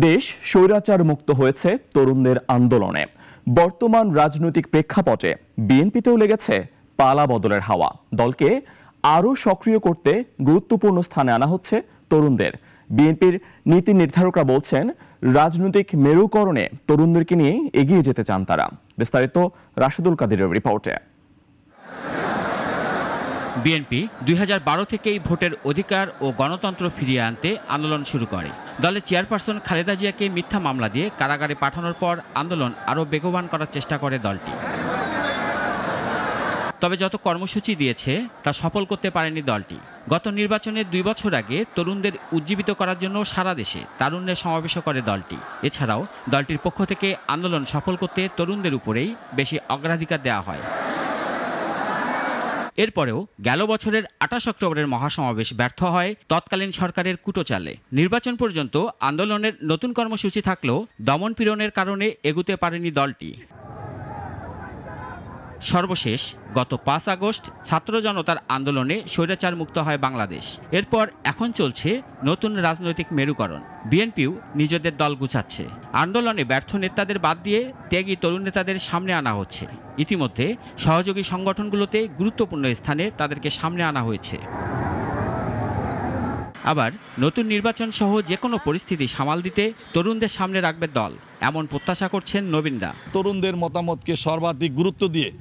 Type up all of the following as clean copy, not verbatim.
দেশ স্বৈরাচার মুক্ত হয়েছে তরুণদের আন্দোলনে। বর্তমান রাজনৈতিক প্রেক্ষাপটে বিএনপিতেও লেগেছে পালা বদলের হাওয়া। দলকে আরও সক্রিয় করতে গুরুত্বপূর্ণ স্থানে আনা হচ্ছে তরুণদের। বিএনপির নীতি নির্ধারকরা বলছেন, রাজনৈতিক মেরুকরণে তরুণদেরকে নিয়ে এগিয়ে যেতে চান তারা। বিস্তারিত রাশেদুল কাদিরের রিপোর্টে। বিএনপি 2012 থেকেই ভোটের অধিকার ও গণতন্ত্র ফিরিয়ে আনতে আন্দোলন শুরু করে। দলের চেয়ারপারসন খালেদা জিয়াকে মিথ্যা মামলা দিয়ে কারাগারে পাঠানোর পর আন্দোলন আরও বেগবান করার চেষ্টা করে দলটি। তবে যত কর্মসূচি দিয়েছে তা সফল করতে পারেনি দলটি। গত নির্বাচনের 2 বছর আগে তরুণদের উজ্জীবিত করার জন্য সারা দেশে তারুণ্যের সমাবেশও করে দলটি। এছাড়াও দলটির পক্ষ থেকে আন্দোলন সফল করতে তরুণদের উপরেই বেশি অগ্রাধিকার দেওয়া হয়। এরপরেও গেল বছরের 28 অক্টোবরের মহাসমাবেশ ব্যর্থ হয় তৎকালীন সরকারের কুটোচালে। নির্বাচন পর্যন্ত আন্দোলনের নতুন কর্মসূচি থাকলেও দমনপীড়নের কারণে এগুতে পারেনি দলটি। সর্বশেষ গত 5 আগস্ট ছাত্র জনতার আন্দোলনে স্বৈরাচার মুক্ত হয় বাংলাদেশ। এরপর এখন চলছে নতুন রাজনৈতিক মেরুকরণ। বিএনপিও নিজেদের দল গুছাচ্ছে। আন্দোলনে ব্যর্থ নেতাদের বাদ দিয়ে ত্যাগী তরুণ নেতাদের সামনে আনা হচ্ছে। ইতিমধ্যে সহযোগী সংগঠনগুলোতে গুরুত্বপূর্ণ স্থানে তাদেরকে সামনে আনা হয়েছে। আবার নতুন নির্বাচন সহ যে কোনো পরিস্থিতি সামাল দিতে তরুণদের সামনে রাখবে দল, এমন প্রত্যাশা করছেন নবীনরা। তরুণদের মতামতকে সর্বাধিক গুরুত্ব দিয়ে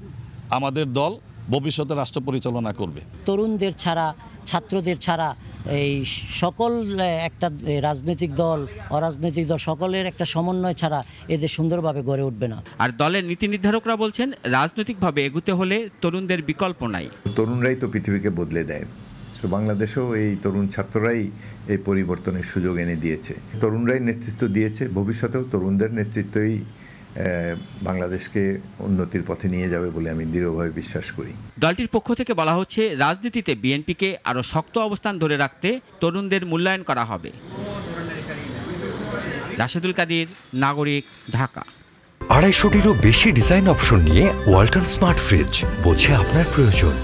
আমাদের দল ভবিষ্যতে রাষ্ট্র পরিচালনা করবে। তরুণদের ছাড়া, ছাত্রদের ছাড়া এই সকল একটা রাজনৈতিক দল, অরাজনৈতিক দল সকলের একটা সমন্বয় ছাড়া এদের সুন্দরভাবে গড়ে উঠবে না। আর দলের নীতি নির্ধারকরা বলছেন, রাজনৈতিকভাবে এগুতে হলে তরুণদের বিকল্প নাই। তরুণরাই তো পৃথিবীকে বদলে দেয়। তো বাংলাদেশেও এই তরুণ ছাত্ররাই এই পরিবর্তনের সুযোগ এনে দিয়েছে। তরুণরাই নেতৃত্ব দিয়েছে, ভবিষ্যতেও তরুণদের নেতৃত্বই বাংলাদেশকে উন্নতির পথে নিয়ে যাবে বলে আমি দৃঢ়ভাবে বিশ্বাস করি। দলটির পক্ষ থেকে বলা হচ্ছে, রাজনীতিতে বিএনপিকে আরও শক্ত অবস্থান ধরে রাখতে তরুণদের মূল্যায়ন করা হবে। রাশেদুল কাদির, নাগরিক, ঢাকা। 250টিরও বেশি ডিজাইন অপশন নিয়ে ওয়ালটন স্মার্ট ফ্রিজ, বোঝে আপনার প্রয়োজন।